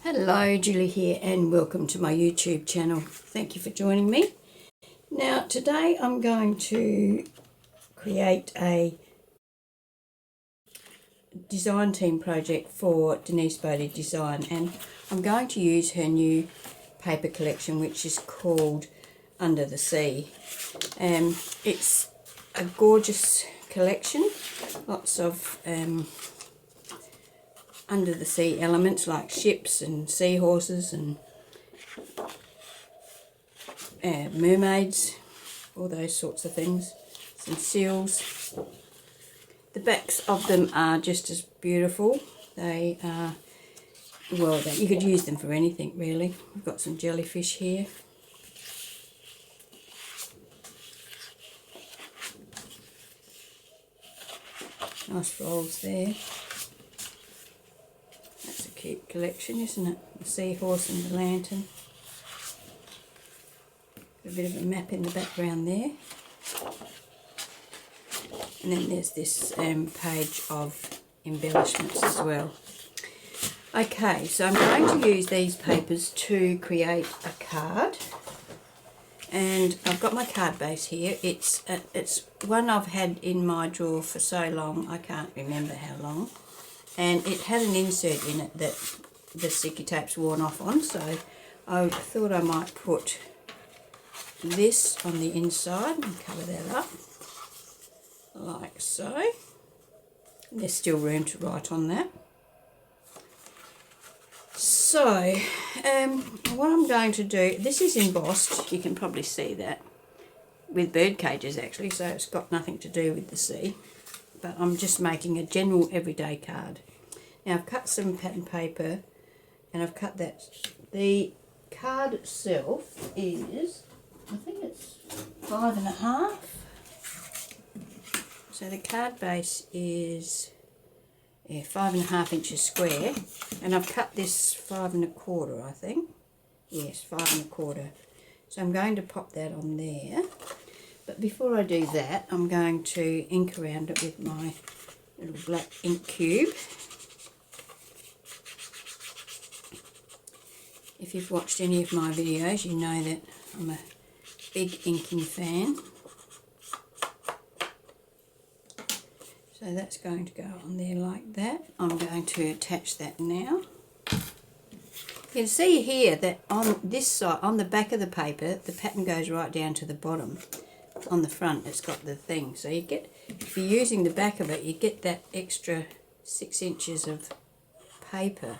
Hello, Julie here and welcome to my YouTube channel. Thank you for joining me. Now today I'm going to create a design team project for Denise Boddey Designs, and I'm going to use her new paper collection which is called Under the Sea. It's a gorgeous collection, lots of under the sea elements like ships and seahorses and mermaids, all those sorts of things, some seals. The backs of them are just as beautiful. They are, well, you could use them for anything really. We've got some jellyfish here. Nice rolls there. That's a cute collection, isn't it? The seahorse and the lantern. Got a bit of a map in the background there. And then there's this page of embellishments as well. Okay, so I'm going to use these papers to create a card. And I've got my card base here. It's one I've had in my drawer for so long, I can't remember how long. And it had an insert in it that the sticky tape's worn off on, so I thought I might put this on the inside and cover that up, like so. There's still room to write on that. So, what I'm going to do, this is embossed, you can probably see that, with bird cages actually, so it's got nothing to do with the sea. But I'm just making a general everyday card. Now I've cut some pattern paper and I've cut that. The card itself is, I think it's 5.5. So the card base is 5.5 inches square, and I've cut this 5.25, I think. Yes, 5.25. So I'm going to pop that on there. But before I do that, I'm going to ink around it with my little black ink cube. If you've watched any of my videos, you know that I'm a big inking fan. So that's going to go on there like that. I'm going to attach that now. You can see here that on this side, on the back of the paper, the pattern goes right down to the bottom. On the front it's got the thing, so you get, if you're using the back of it, you get that extra 6 inches of paper,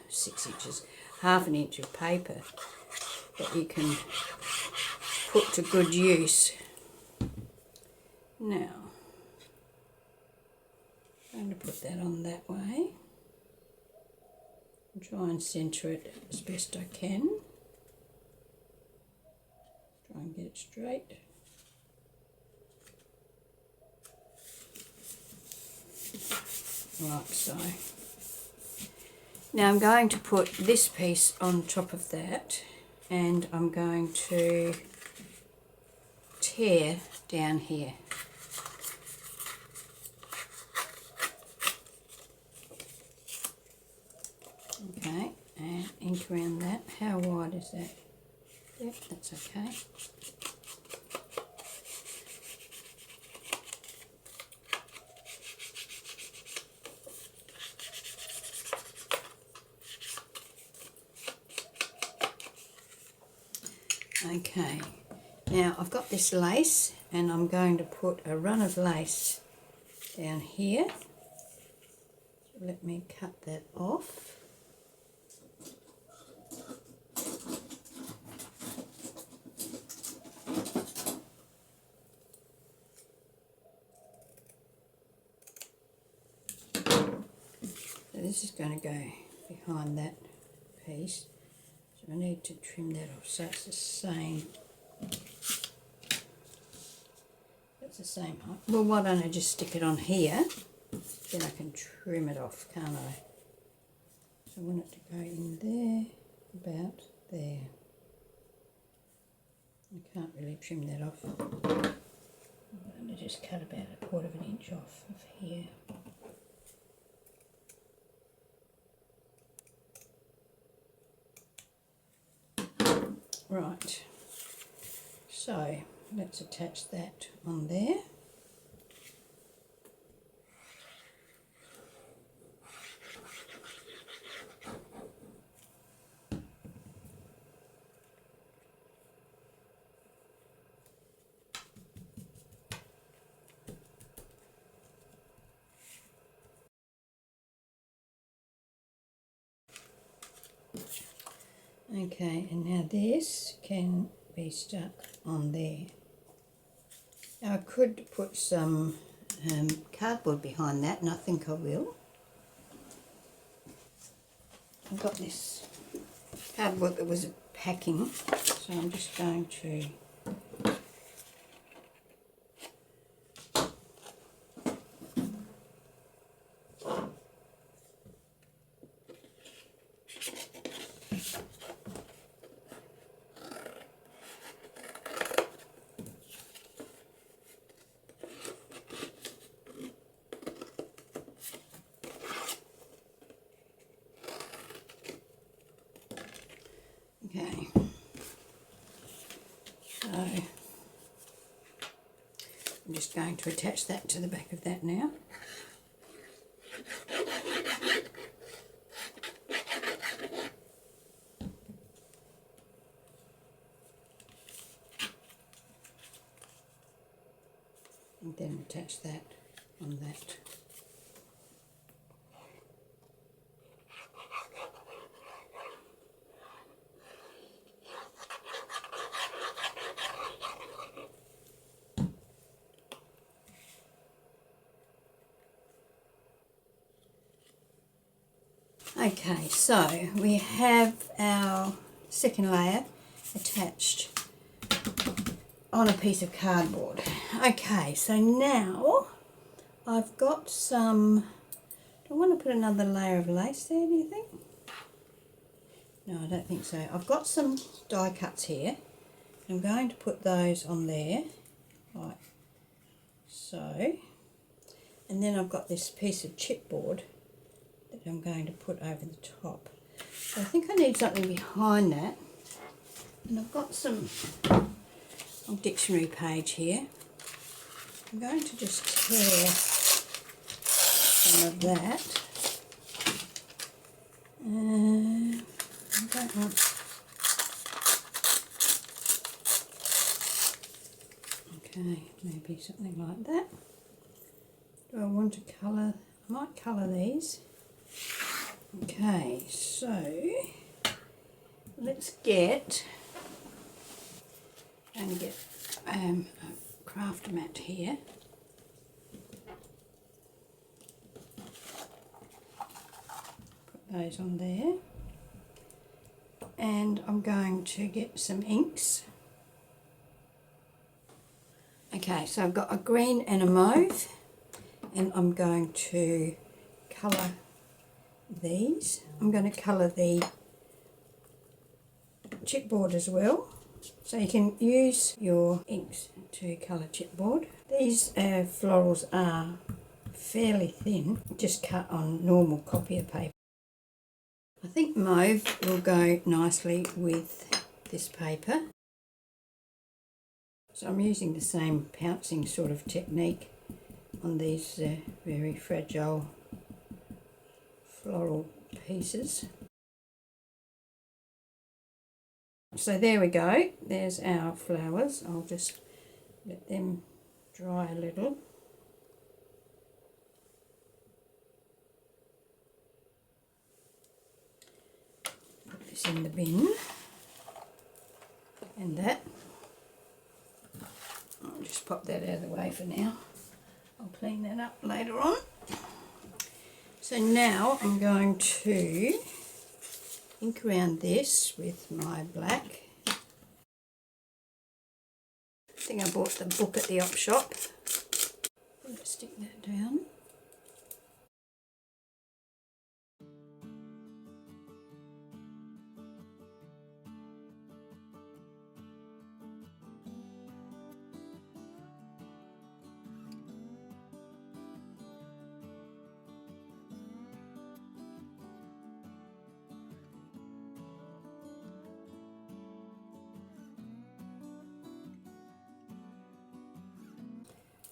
6 inches, half an inch of paper that you can put to good use. Now I'm going to put that on that way and try and centre it as best I can. Try and get it straight. Like so. Now I'm going to put this piece on top of that, and I'm going to tear down here. Okay, and ink around that. How wide is that? Yep, that's okay. Okay, now I've got this lace and I'm going to put a run of lace down here. So let me cut that off. So this is going to go behind that piece. So I need to trim that off so it's the same. That's the same height. Well, why don't I just stick it on here? Then I can trim it off, can't I? So I want it to go in there, about there. I can't really trim that off. I'm going to just cut about 1/4 of an inch off of here. Right, so let's attach that on there. Okay, and now this can be stuck on there. Now I could put some cardboard behind that, and I think I will. I've got this cardboard that was packing, so I'm just going to okay, so I'm just going to attach that to the back of that now. And then attach that on that. Okay, so we have our second layer attached on a piece of cardboard. Okay, so now I've got some, do I want to put another layer of lace there, do you think? No, I don't think so. I've got some die cuts here. I'm going to put those on there, like so. And then I've got this piece of chipboard that I'm going to put over the top. So I think I need something behind that. And I've got some dictionary page here. I'm going to just tear some of that. I don't want. Okay, maybe something like that. Do I want to colour? I might colour these. Okay, so let's get a craft mat here. Put those on there. And I'm going to get some inks. Okay, so I've got a green and a mauve, and I'm going to colour these. I'm going to colour the chipboard as well, so you can use your inks to colour chipboard. These florals are fairly thin, just cut on normal copier paper. I think mauve will go nicely with this paper. So I'm using the same pouncing sort of technique on these very fragile floral pieces. So there we go, there's our flowers. I'll just let them dry a little. Put this in the bin. And that. I'll just pop that out of the way for now. I'll clean that up later on. So now I'm going to ink around this with my black. I think I bought the book at the op shop. Let's stick that down.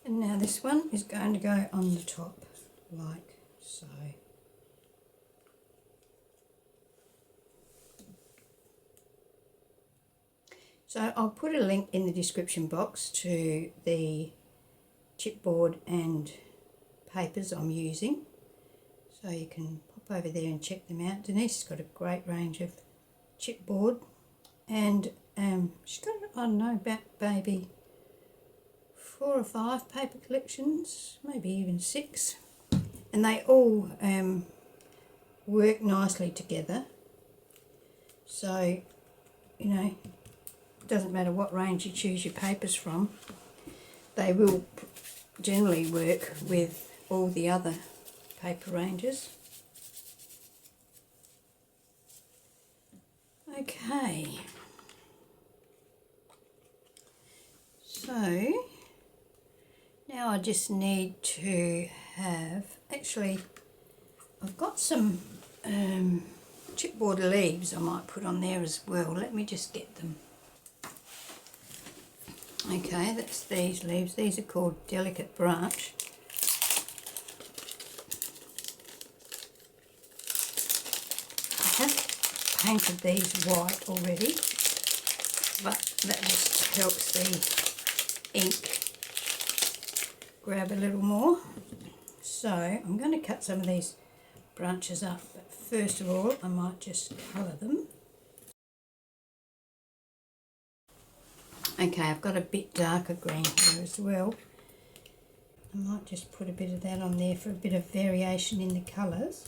And now this one is going to go on the top like so. So I'll put a link in the description box to the chipboard and papers I'm using, so you can pop over there and check them out. Denise has got a great range of chipboard, and she's got, I don't know, about maybe 4 or 5 paper collections, maybe even 6, and they all work nicely together. So, you know, it doesn't matter what range you choose your papers from, they will generally work with all the other paper ranges. Okay, so now I just need to have, actually I've got some chipboard leaves I might put on there as well. Let me just get them. Okay, that's these leaves. These are called Delicate Branch. I have painted these white already, but that just helps the ink grab a little more. So I'm going to cut some of these branches up, but first of all I might just colour them. Okay, I've got a bit darker green here as well. I might just put a bit of that on there for a bit of variation in the colours.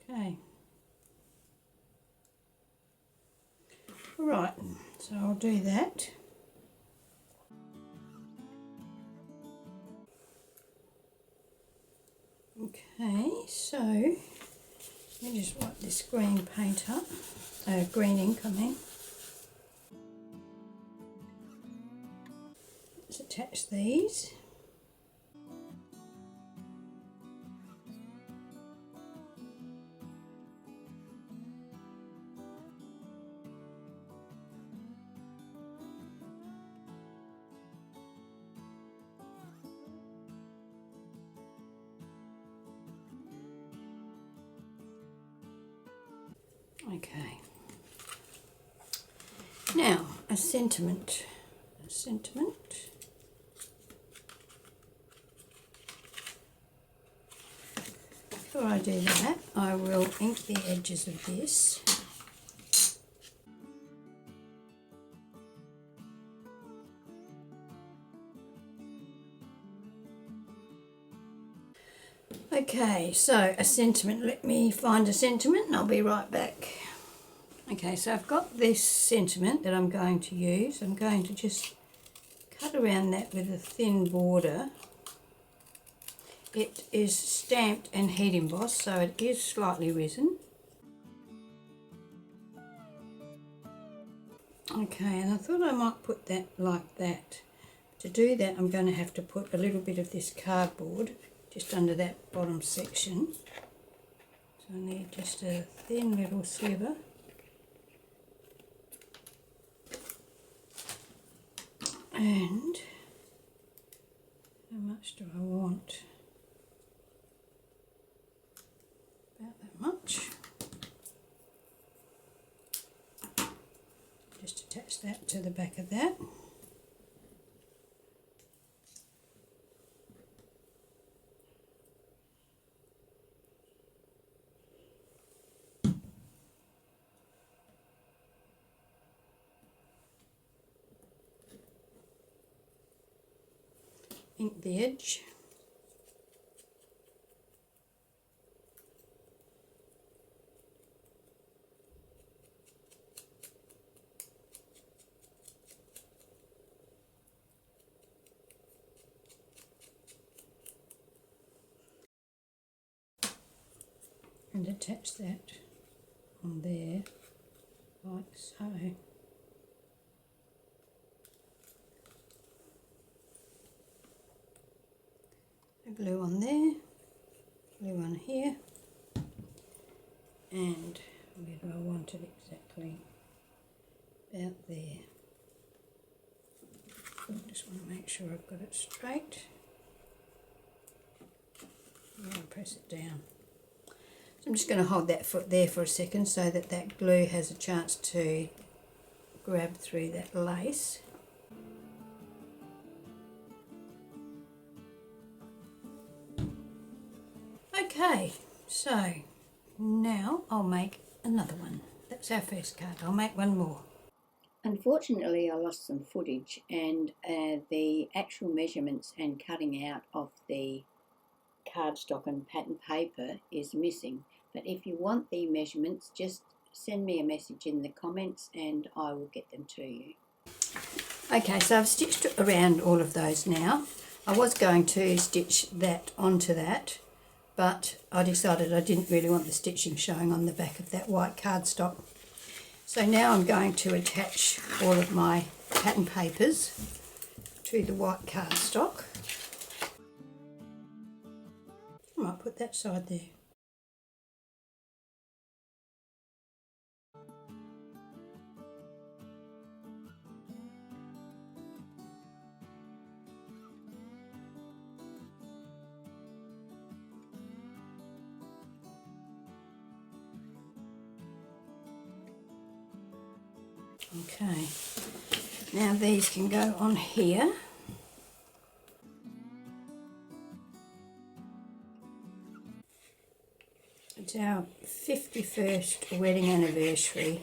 Okay. Right, so I'll do that. Okay, so let me just wipe this green paint up, green ink I mean. Let's attach these. Okay. Now, a sentiment. Before I do that, I will ink the edges of this. Okay, so a sentiment. Let me find a sentiment and I'll be right back. Okay, so I've got this sentiment that I'm going to use. I'm going to just cut around that with a thin border. It is stamped and heat embossed, so it is slightly risen. Okay, and I thought I might put that like that. To do that, I'm going to have to put a little bit of this cardboard just under that bottom section. So I need just a thin little sliver. And how much do I want? About that much. Just attach that to the back of that. Ink the edge. and attach that on there like so. Glue on there, glue on here, and where do I want it exactly? About there. Just want to make sure I've got it straight. And press it down. So I'm just going to hold that foot there for a second so that that glue has a chance to grab through that lace. Okay, so now I'll make another one. That's our first card. I'll make one more. Unfortunately, I lost some footage, and the actual measurements and cutting out of the cardstock and pattern paper is missing. But if you want the measurements, just send me a message in the comments and I will get them to you. Okay, so I've stitched around all of those now. I was going to stitch that onto that, but I decided I didn't really want the stitching showing on the back of that white cardstock. So now I'm going to attach all of my pattern papers to the white cardstock. I might put that side there. Okay, now these can go on here. It's our 51st wedding anniversary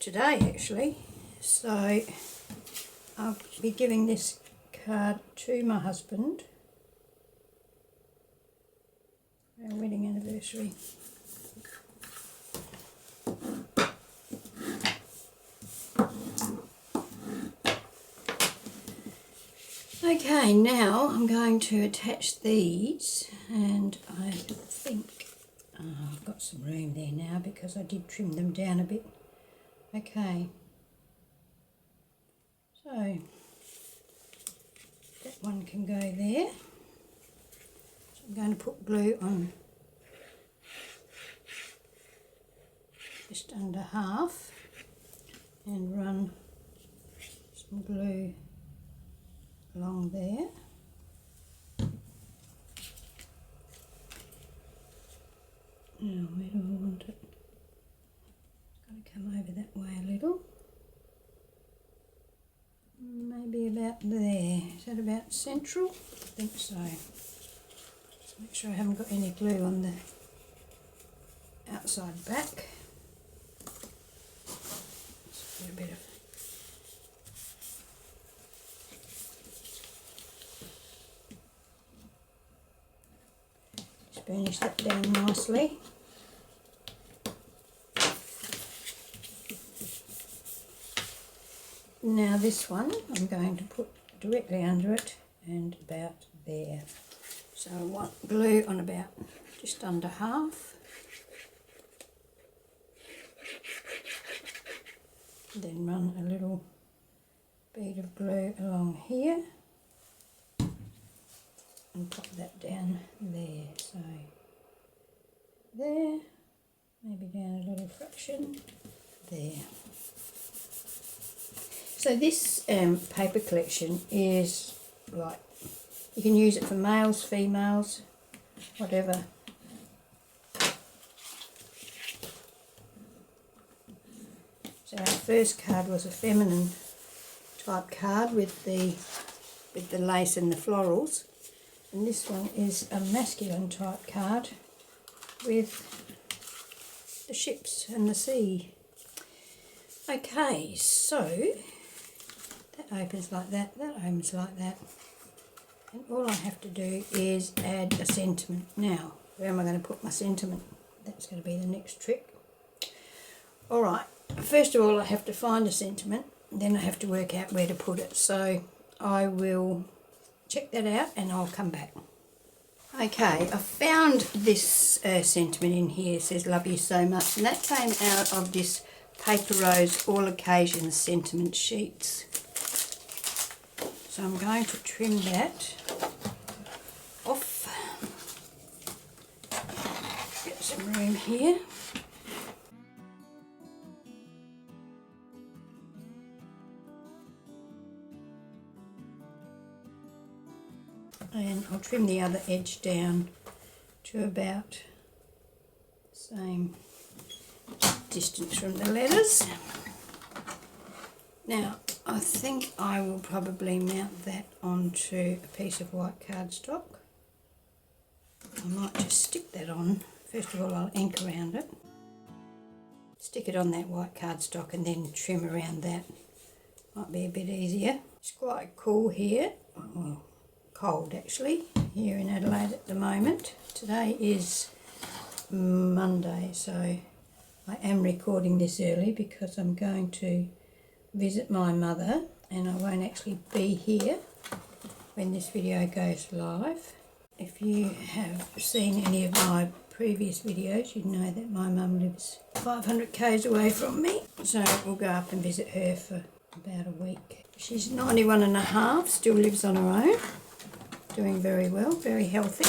today actually, so I'll be giving this card to my husband. Our wedding anniversary. Okay, now I'm going to attach these, and I think I've got some room there now because I did trim them down a bit. Okay, so that one can go there. So I'm going to put glue on just under half and run some glue along there. Now, where do I want it? It's got to come over that way a little. Maybe about there. Is that about central? I think so. Just make sure I haven't got any glue on the outside back. Let's put a bit of burnish that down nicely. Now this one I'm going to put directly under it and about there. So I want glue on about just under half. Then run a little bead of glue along here. And pop that down there, so there, maybe down a little fraction, there. So this paper collection is like, you can use it for males, females, whatever. So our first card was a feminine type card with the lace and the florals. And this one is a masculine type card with the ships and the sea. Okay, so that opens like that, that opens like that. And all I have to do is add a sentiment. Now, where am I going to put my sentiment? That's going to be the next trick. Alright, first of all I have to find a sentiment, then I have to work out where to put it. So I will check that out and I'll come back. Okay, I found this sentiment in here. It says love you so much, and that came out of this Paper Rose All Occasions sentiment sheets. So I'm going to trim that off. Get some room here. And I'll trim the other edge down to about the same distance from the letters. Now I think I will probably mount that onto a piece of white cardstock. I might just stick that on. First of all, I'll ink around it. Stick it on that white cardstock and then trim around that. Might be a bit easier. It's quite cool here. Well, cold actually here in Adelaide at the moment. Today is Monday, so I am recording this early because I'm going to visit my mother and I won't actually be here when this video goes live. If you have seen any of my previous videos, you'd know that my mum lives 500 k's away from me, so we'll go up and visit her for about a week. She's 91 and a half, still lives on her own, doing very well, very healthy.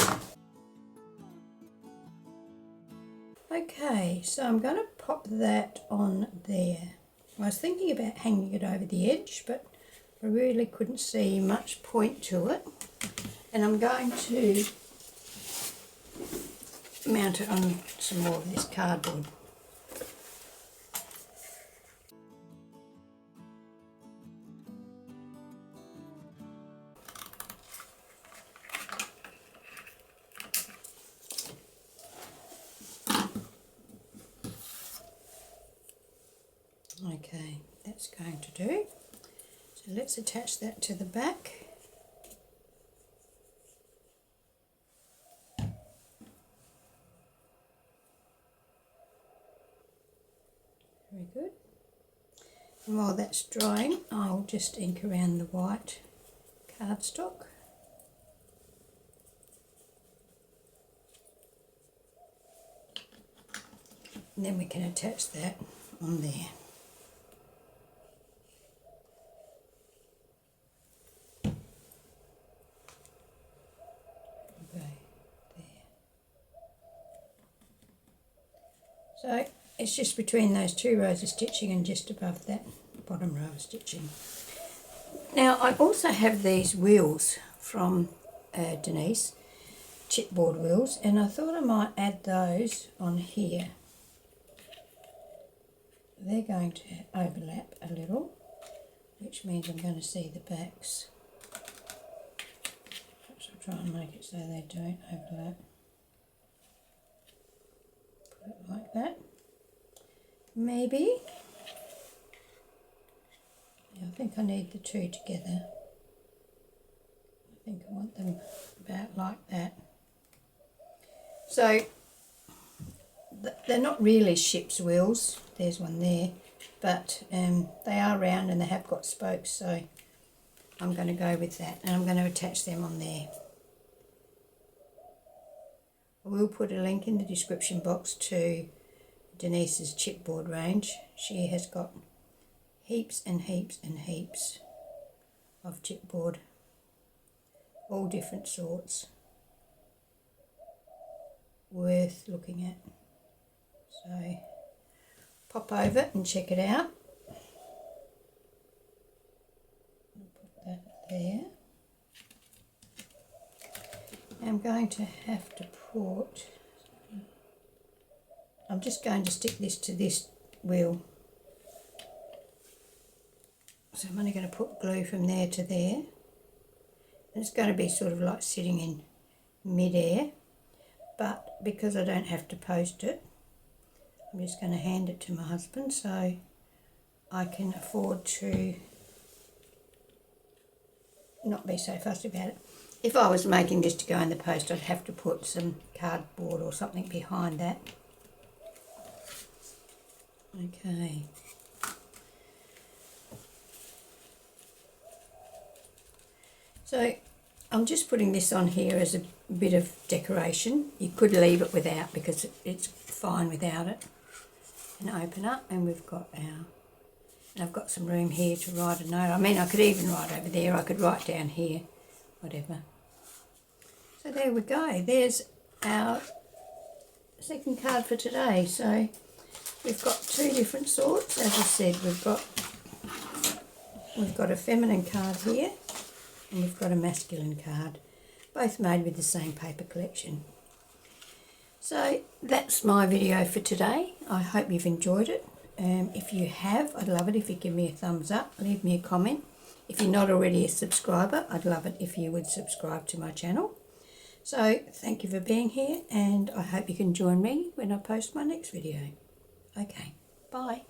Okay, so I'm going to pop that on there. I was thinking about hanging it over the edge, but I really couldn't see much point to it. And I'm going to mount it on some more of this cardboard. Okay, that's going to do. So let's attach that to the back. Very good. And while that's drying, I'll just ink around the white cardstock. And then we can attach that on there. So it's just between those two rows of stitching and just above that bottom row of stitching. Now I also have these wheels from Denise, chipboard wheels, and I thought I might add those on here. They're going to overlap a little, which means I'm going to see the backs. Perhaps I'll try and make it so they don't overlap. Put it like that. Maybe. Yeah, I think I need the two together. I think I want them about like that. So they're not really ship's wheels. There's one there, but they are round and they have got spokes, so I'm going to go with that, and I'm going to attach them on there. I will put a link in the description box to Denise's chipboard range. She has got heaps and heaps and heaps of chipboard, all different sorts, worth looking at. So pop over and check it out. I'll put that there. I'm going to have to put, I'm just going to stick this to this wheel. So I'm only going to put glue from there to there. And it's going to be sort of like sitting in mid-air, but because I don't have to post it, I'm just going to hand it to my husband so I can afford to not be so fussy about it. If I was making this to go in the post, I'd have to put some cardboard or something behind that. Okay. So I'm just putting this on here as a bit of decoration. You could leave it without because it's fine without it. And open up, and we've got our, and I've got some room here to write a note. I mean, I could even write over there, I could write down here, whatever. So there we go, there's our second card for today. So we've got two different sorts. As I said, we've got a feminine card here, and we've got a masculine card, both made with the same paper collection. So that's my video for today. I hope you've enjoyed it. If you have, I'd love it if you give me a thumbs up, leave me a comment. If you're not already a subscriber, I'd love it if you would subscribe to my channel. So thank you for being here, and I hope you can join me when I post my next video. Okay, bye.